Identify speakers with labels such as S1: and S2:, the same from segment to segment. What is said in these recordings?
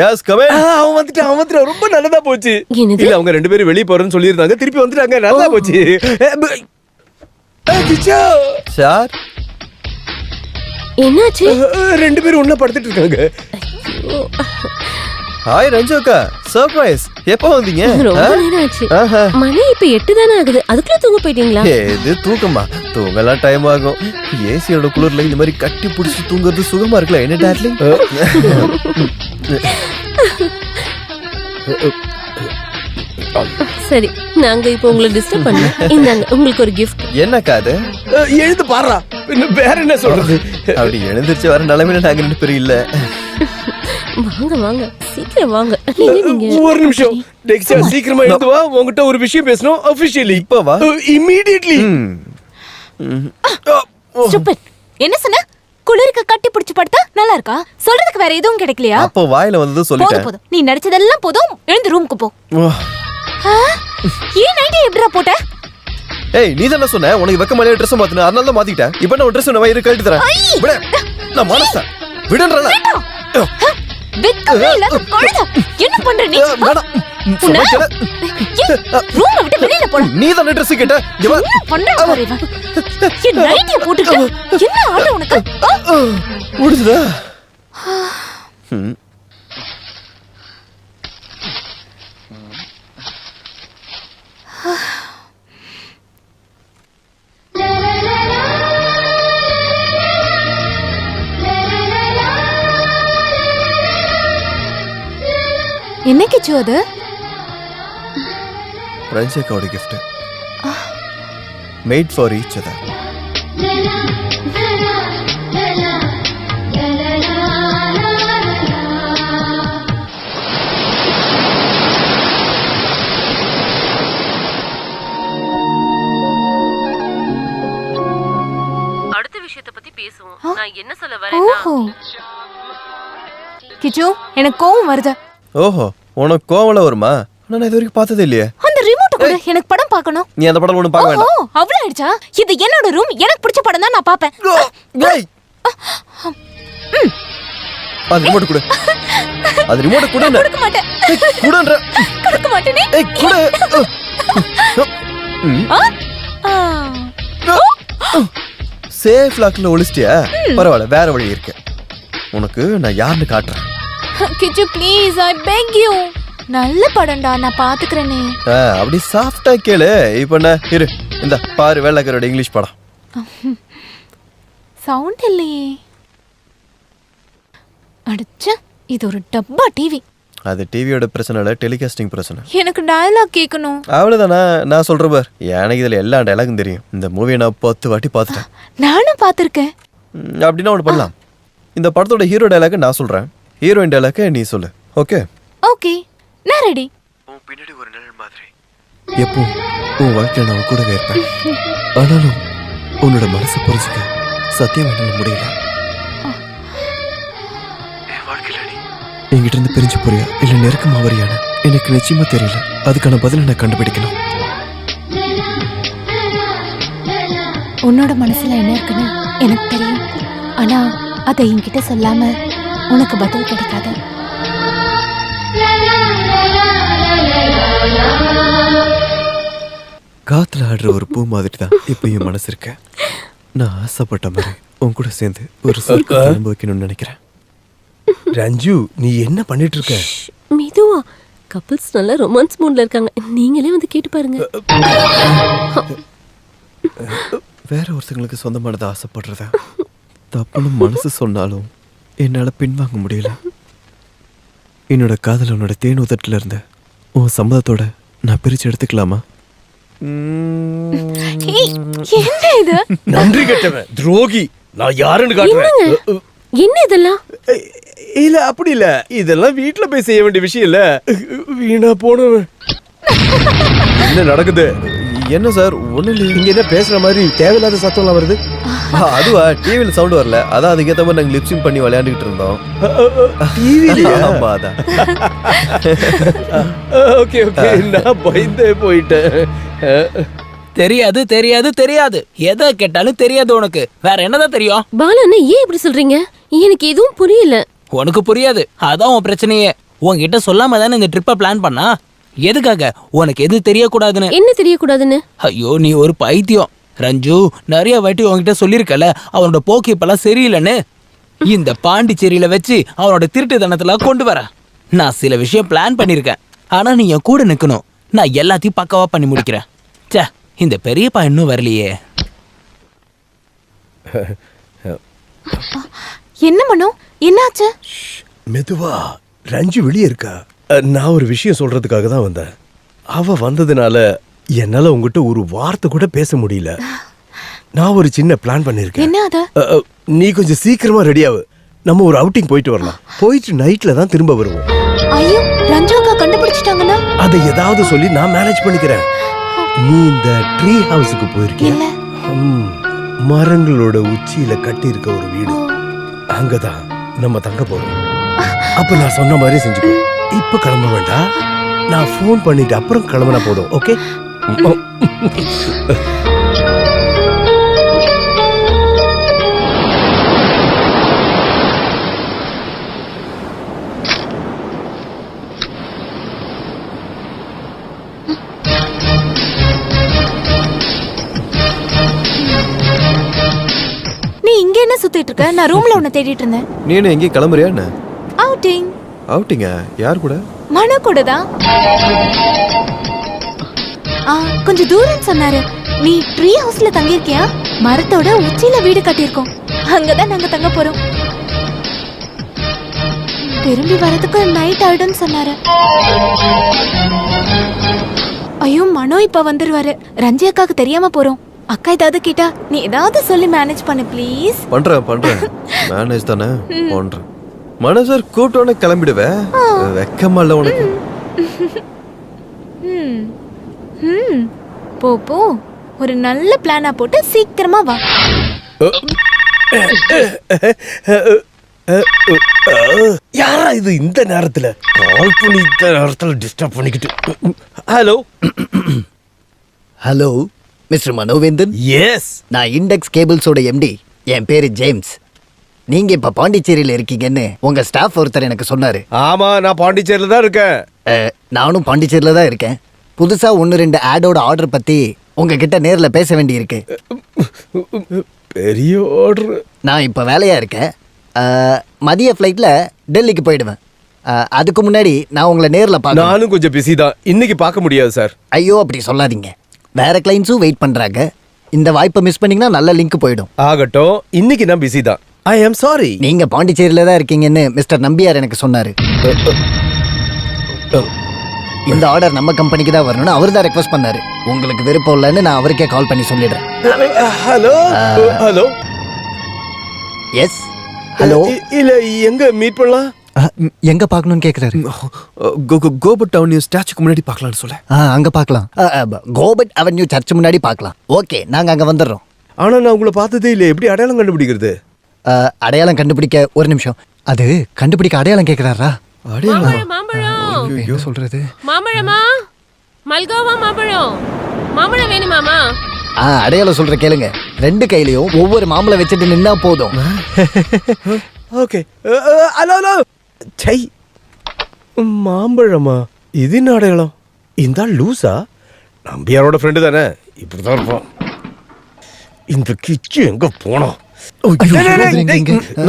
S1: Yes come in.
S2: அவன் வந்துட்டான் ரொம்ப நல்லதா போச்சு. இல்ல அவங்க ரெண்டு பேரும் வெளிய போறேன்னு சொல்லிருந்தாங்க, திருப்பி வந்துட்டாங்க, நல்லா போச்சு. கிச்சா
S1: சார்
S3: என்னாச்சு?
S2: ரெண்டு பேரும் ஒண்ணா படுத்துட்டு இருக்காங்க.
S1: ஹாய் ரஞ்சு அக்கா, சர்ப்ரைஸ். எப்போ வந்தீங்க?
S3: ரொம்ப நேரம் ஆச்சு.
S1: ஆஹா.
S3: மணி இப்ப 8 தானே ஆகுது, அதுக்குள்ள தூங்க போயிட்டீங்களா?
S1: இது தூக்கமா? தூங்கலாம் டைம் ஆகும். ஏசியோட குளிர்ல இந்த மாதிரி கட்டி பிடிச்சி தூங்குறது சுகமா இருக்குல்ல என்ன டார்லிங்?
S3: சரி, நாங்க இப்போ உங்களை டிஸ்டர்ப் பண்ணல. இந்தாங்க உங்களுக்கு ஒரு gift.
S1: என்னக்கா அது?
S2: எழுந்து பாடுறா, வேற என்ன சொல்றது?
S1: அப்படி எழுந்திருச்சு வர நிலைமையில நாங்க ரெண்டு பேரும் இல்ல.
S3: வாங்க வாங்க, சீக்கிரம் வாங்க. நீங்க
S2: ஒரு நிமிஷம் டெக்ஸா, சீக்கிரமா எழுந்து வா, உன்கிட்ட ஒரு விஷயம் பேசணும் அபிஷியலி.
S1: இப்ப வா.
S2: இமிடியட்லி.
S4: ஸ்டூபிட். என்ன சொன்ன? குளிருக்கு கட்டி பிடிச்சு படுத்தா நல்லா இருக்கா? சொல்றதுக்கு வேற எதுவும் கிடைக்கலையா?
S1: அப்ப வாயில வந்தது சொல்லிட்டேன்.
S4: போதும், நீ நடிச்சதெல்லாம் போதும், எழுந்து ரூமுக்கு போ. ஏன் நைட்டி எப்படிடா போட்ட?
S1: ஏய், நீ தான சொன்ன உனக்கு வெக்கமாலே Dress மாத்துன, அதனால தான் மாத்திட்டேன். இப்போ நான் Dress நான் வயிறு கழட்டி தரேன். விடு. நான் மனசேன். விடுன்றல.
S4: வெக்கமே இல்லாத கழுதை. என்ன பண்ற நீ?
S1: வேணாம்.
S4: ரூமை விட்டு வெளியில போடா.
S1: நீ தான Dress கேட்ட. இங்க வா.
S4: என்ன பண்ற பாரு இவன். என் நைட்டியை போட்டுக்க. என்ன ஆட உனக்கு?
S1: முடிஞ்சதா?
S4: என்ன கிச்சு அது?
S1: ரஞ்சிகாவோட gift. Made for each other.
S3: அடுத்த விஷயத்தை பத்தி பேசுவோம். நான் என்ன சொல்ல வரேன்னா,
S4: கிச்சு, எனக்கு கோவம் வருது.
S1: ஓஹோ, உனக்கு கோவல வருமா? நான் இது வரைக்கும் பார்த்ததே இல்லையே.
S4: அந்த ரிமோட் கூட எனக்கு படம் பார்க்கணும்.
S1: நீ அந்த படம் ஒண்ணு பார்க்க வேண்டாம்.
S4: அவ்வளவு ஆயிடுச்சா? இது என்னோட ரூம், எனக்கு பிடிச்ச படம் தான் நான் பாப்பேன்.
S1: ஏய், அது ரிமோட் கொடு. அது ரிமோட் கொடு.
S4: கொடுக்க மாட்டேன்.
S1: குடுன்ற.
S4: கொடுக்க மாட்டேனே.
S1: ஏய், குடு. சேஃப் லாக்ல ஒளிச்சிட்டியா? பரவாயில்ல, வேற வழி இருக்கு. உனக்கு நான் யாருன்னு காட்டுறேன்.
S4: கிச்சு ப்ளீஸ், ஐ பெக் யூ. நல்ல படம்டா, நான் பாத்துக்கறேனே.
S1: அப்படி சாஃப்ட்டா கேளு. இப்போ நான் இரு, இந்த பாரு வேலைக்காரோட இங்கிலீஷ் படம்.
S4: சவுண்ட் இல்லையே. அடச்சே, இது ஒரு டப்பா டிவி.
S1: அது டிவியோட பிரச்சனை இல்ல, டெலிகாஸ்டிங் பிரச்சனை.
S4: எனக்கு டயலாக் கேட்கணும்.
S1: அவ்வளவுதானா? நான் சொல்ற பார், எனக்கு இதுல எல்லா டயலாகும் தெரியும். இந்த மூவியை நான் 10 வாட்டி பார்த்துட்டேன்.
S4: நானும் பார்த்திருக்கேன்.
S1: அப்படின்னா ஒன்று பண்ணலாம். இந்த படத்தோட ஹீரோ டயலாக நான் சொல்றேன், ஹீரோயின் டயலாக நீ சொல்லு. ஓகே?
S4: ஓகே, நான் ரெடி.
S1: உன் பின்னாடி ஒரு நிழல் மாதிரி எப்போ உன் வாழ்க்கையில நான் கூடவே இருப்பேன். ஆனாலும் உன்னோட மனசை புரிஞ்சுக்க சத்தியம் என்னால முடியல. என் வாழ்க்கையில நீ என்கிட்ட இருந்து பிரிஞ்சு போறியா இல்ல நெருக்கமா வரியான எனக்கு நிச்சயமா தெரியல. அதுக்கான பதிலை நான் கண்டுபிடிக்கணும்.
S4: உன்னோட மனசுல என்ன இருக்குன்னு எனக்கு தெரியும். ஆனா அதை என்கிட்ட சொல்லாம உனக்கு பதில் கிடைக்காது.
S1: காத்துல ஆடுற ஒரு பூ மாதிரி தான் இப்ப என் மனசு இருக்க. நான் ஆசைப்பட்ட மாதிரி உன் கூட சேர்ந்து ஒரு சொர்க்கத்தை அனுபவிக்கணும்னு நினைக்கிறேன்.
S2: ரஞ்சு, நீ என்ன பண்ணிட்டு இருக்க?
S3: மெதுவா. கப்பிள்ஸ் நல்லா ரொமான்ஸ் மூட்ல இருக்காங்க, நீங்களே வந்து கேட்டு பாருங்க.
S1: வேற ஒருத்தங்களுக்கு சொந்தமானதை ஆசைப்படுறதா தப்புன்னு மனசு சொன்னாலும் என்னால பின்வாங்க முடியல. என்னோட காதல் உன்னோட தேன் உதட்டுல இருந்த உன் சம்மதத்தோட நான் பிரிச்சு எடுத்துக்கலாமா?
S4: என்ன இது?
S2: நன்றி கெட்டவன், துரோகி. நான் யாருன்னு காட்டுறேன்.
S3: என்ன இதெல்லாம்?
S2: இல்ல அப்படி இல்ல, இதெல்லாம் வீட்டுல போய் செய்ய வேண்டிய விஷயம் இல்ல. வீணா போனவன். என்ன நடக்குது?
S1: என்ன சார்? ஒண்ணு இல்லையே.
S2: இங்க என்ன பேசுற மாதிரி தேவையில்லாத சத்தம்லாம் வருது?
S1: அதுவா, டிவில சவுண்ட் வரல, அதான் அதுக்கேற்ற மாதிரி நாங்க லிப்சிங் பண்ணி விளையாண்டுகிட்டு இருந்தோம்.
S2: ஆமா, அதான். ஓகே ஓகே, நான் பயந்தே போயிட்டேன்.
S5: தெரியாது தெரியாது தெரியாது, எதை கேட்டாலும் தெரியாது உனக்கு. வேற என்னதான் தெரியும்?
S3: பாலா அண்ணா, ஏன் இப்படி சொல்றீங்க? எனக்கு எதுவும் புரியல.
S5: உனக்கு புரியாது, அதான் உன் பிரச்சனையே. உன்கிட்ட சொல்லாம தானே இந்த ட்ரிப்பை பிளான் பண்ணா. எதுக்காக? உனக்கு எது தெரியக்கூடாதுன்னு.
S3: என்ன தெரியக்கூடாதுன்னு?
S5: ஐயோ, நீ ஒரு பைத்தியம். ரஞ்சு நிறைய வாட்டி உன்கிட்ட சொல்லியிருக்கல அவனோட போக்கு இப்பெல்லாம் சரியில்லைன்னு. இந்த பாண்டிச்சேரியில வச்சு அவனோட திருட்டுத்தனத்துல கொண்டு வர நான் சில விஷயம் பிளான் பண்ணிருக்கேன். ஆனா நீ என் கூட நிக்கணும். நான் எல்லாத்தையும் பக்காவா பண்ணி முடிக்கிறேன். சே, இந்த பெரியப்பா இன்னும் வரலையே.
S4: என்ன மனோ, என்னாச்சு?
S2: மெதுவா. ரஞ்சு வெளியே இருக்கா. நான் ஒரு விஷயம் சொல்றதுக்காக தான் வந்தேன். அவ வந்ததுனால என்னால உங்ககிட்ட ஒரு வார்த்தை கூட பேச முடியல. நான் ஒரு சின்ன பிளான் பண்ணிருக்கேன்.
S4: என்ன அது?
S2: நீ கொஞ்சம் சீக்கிரமா ரெடியாவு. நம்ம ஒரு அவுட்டிங் போயிட்டு வரலாம். போயிட்டு நைட்ல தான் திரும்ப வருவோம்.
S4: ஐயோ, ரஞ்சுக்கா கண்டுபிடிச்சிட்டாங்கன்னா?
S2: அதை ஏதாவது சொல்லி நான் மேனேஜ் பண்ணிக்கிறேன். நீ இந்த ட்ரீ ஹவுஸுக்கு போயிருக்கியா?
S4: இல்ல.
S2: மரங்களோட உச்சியில கட்டி இருக்க ஒரு வீடு, அங்கதான் நம்ம தங்க போறோம். அப்ப நான் சொன்ன மாதிரி செஞ்சுக்கோ. இப்ப கிளம்ப வேண்டாம். நான் ஃபோன் பண்ணிட்டு அப்புறம் கிளம்பினா போதும். ஓகே?
S4: நீ இங்க என்ன சுத்திட்டு இருக்க? நான் ரூம்ல உன்னை தேடிட்டு இருந்தேன்.
S1: நீ என்ன எங்கேயும் கிளம்புறியா என்ன?
S4: அவுட்டிங்.
S1: அவுட்டிங்க? யார் கூட?
S4: மனோ கூட தான். கொஞ்சம் தூரம் சொன்னாரு. நீ ட்ரீ ஹவுஸ்ல தங்கியிருக்கியா? மரத்தோட உச்சியில வீடு கட்டியிருக்கோம். அங்கதான் நாங்க தங்க போறோம். திரும்பி வரதுக்கு நைட் ஆயிடும்னு சொன்னாரு. ஐயோ, மனோ இப்ப வந்துருவாரு. ரஞ்சி அக்காக்கு தெரியாம போறோம். அக்கா ஏதாவது கேட்டா நீ ஏதாவது சொல்லி மேனேஜ் பண்ணு ப்ளீஸ்.
S1: பண்றேன். மேனேஜ் தானே பண்றேன். மனசர் கூப்பிட்டோன்னே கிளம்பிடுவேன். வெக்கமா இல்ல உனக்கு?
S4: போ போ, ஒரு நல்ல பிளானா போட்டு சீக்கிரமா வா.
S2: யாரா இது இந்த நேரத்துல கால் பண்ணி இந்த நேரத்துல டிஸ்டர்ப் பண்ணிக்கிட்டு? Hello.
S6: Hello mister Manovendhan.
S2: Yes,
S6: நான் இண்டெக்ஸ் கேபிள்ஸோட எம்டி. என் பேரு ஜேம்ஸ். நீங்க இப்ப பாண்டிச்சேரியில இருக்கீங்கன்னு உங்க ஸ்டாஃப் ஒருத்தர் எனக்கு சொன்னாரு.
S2: ஆமா, நான் பாண்டிச்சேரியில தான் இருக்கேன்.
S6: நானும் பாண்டிச்சேரியில தான் இருக்கேன். புதுசா 1-2 ஆடோட ஆர்டர் பத்தி உங்ககிட்ட நேர்ல பேச வேண்டி இருக்கு.
S2: பெரிய ஆர்டர்.
S6: நான் இப்ப வேலையா இருக்கேன். மதிய ஃப்ளைட்ல டெல்லிக்கு போயிடுவேன். அதுக்கு முன்னாடி நான் உங்களை நேர்ல பார்க்கணும்.
S2: நானும் கொஞ்சம் பிஸி தான், இன்னைக்கு பார்க்க முடியாது சார்.
S6: ஐயோ, அப்படி சொல்லாதீங்க. வேற கிளைண்ட்ஸும் வெயிட் பண்றாங்க. இந்த வாய்ப்பை மிஸ் பண்ணீங்கன்னா நல்ல லிங்க் போயிடும்.
S2: ஆகட்டும், இன்னைக்கு நான் பிஸி தான். ஐ ஆம் சாரி.
S6: நீங்க பாண்டிச்சேரியில தான் இருக்கீங்கன்னு மிஸ்டர் நம்பியார் எனக்கு சொன்னாரு. இந்த ஆர்டர் நம்ம கம்பெனிக்கு தான் வரணும்னு அவர் தான் ரெக்வஸ்ட் பண்ணாரு. உங்களுக்கு விருப்பம் இல்லைன்னு நான் அவருக்கே கால் பண்ணி சொல்லிடுறேன்.
S2: Hello hello.
S6: Yes hello.
S2: இல்ல, எங்க மீட் பண்ணலாம்?
S6: எங்க பார்க்கணும்னு கேக்குறாரு.
S1: கோபட் டவுன் ஸ்டாச்சுக்கு முன்னாடி பார்க்கலாம்னு சொல்ல.
S6: அங்க பார்க்கலாம். கோபட் அவென்யூ சர்ச் முன்னாடி பார்க்கலாம். ஓகே, நாங்க அங்க வந்துடுறோம்.
S2: ஆனா நான் உங்களை பார்த்ததே இல்லை. எப்படி அடையாளம் கண்டுபிடிக்கிறது?
S6: அடையாளம் கண்டுபிடிக்க ஒரு நிமிஷம். அது கண்டுபிடிக்க அடையாளம் கேக்குறாரா?
S3: மாம்பழம்
S6: சொல்றது
S3: மாம்பழமா? மல்கோவா மாம்பழம்? மாம்பழம் வேணுமாமா?
S6: அடையாளம் சொல்ற கேளுங்க. 2 கையிலயும் ஒவ்வொரு மாம்பழம் வச்சுட்டு நின்னா போதும்.
S2: ஓகே. Hello hello. சை, மாம்பழமா? இது என்ன அடையாளம்? இந்த லூசா? நம்பியாரோட ஃப்ரெண்டு தானே, இப்படிதான் இருப்பான். இந்த கிச்சு எங்க போனோம்?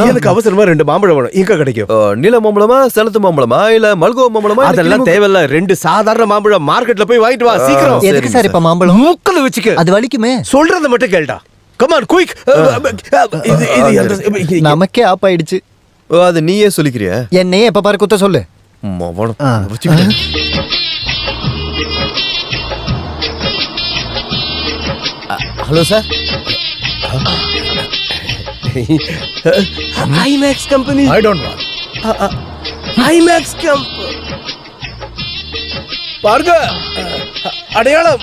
S2: எனக்கு அவசரமா 2 மாம்பழம் வேணும். எங்க கிடைக்கும்?
S1: நீல மாம்பழமா, செலத்து மாம்பழமா, இல்ல மல்கோவா மாம்பழமா?
S2: அதெல்லாம் தேவையில்ல. 2 சாதாரண மாம்பழம் மார்க்கெட்ல போய் வாங்கிட்டு வா சீக்கிரம்.
S6: எதுக்கு சார் இப்ப மாம்பழம்?
S2: மூக்கல வச்சுக்க.
S6: அது வலிக்குமே.
S2: சொல்றத மட்டும் கேளுடா. Come on quick.
S6: நமக்கே ஆப் ஆயிடுச்சு.
S1: அது நீயே சொல்லிக்கிறியா?
S6: என்னையே எப்ப பாரு குத்த சொல்லு.
S5: Hello sir.
S2: IMAX company.
S5: I don't know.
S2: IMAX பாருங்க, அடையாளம்.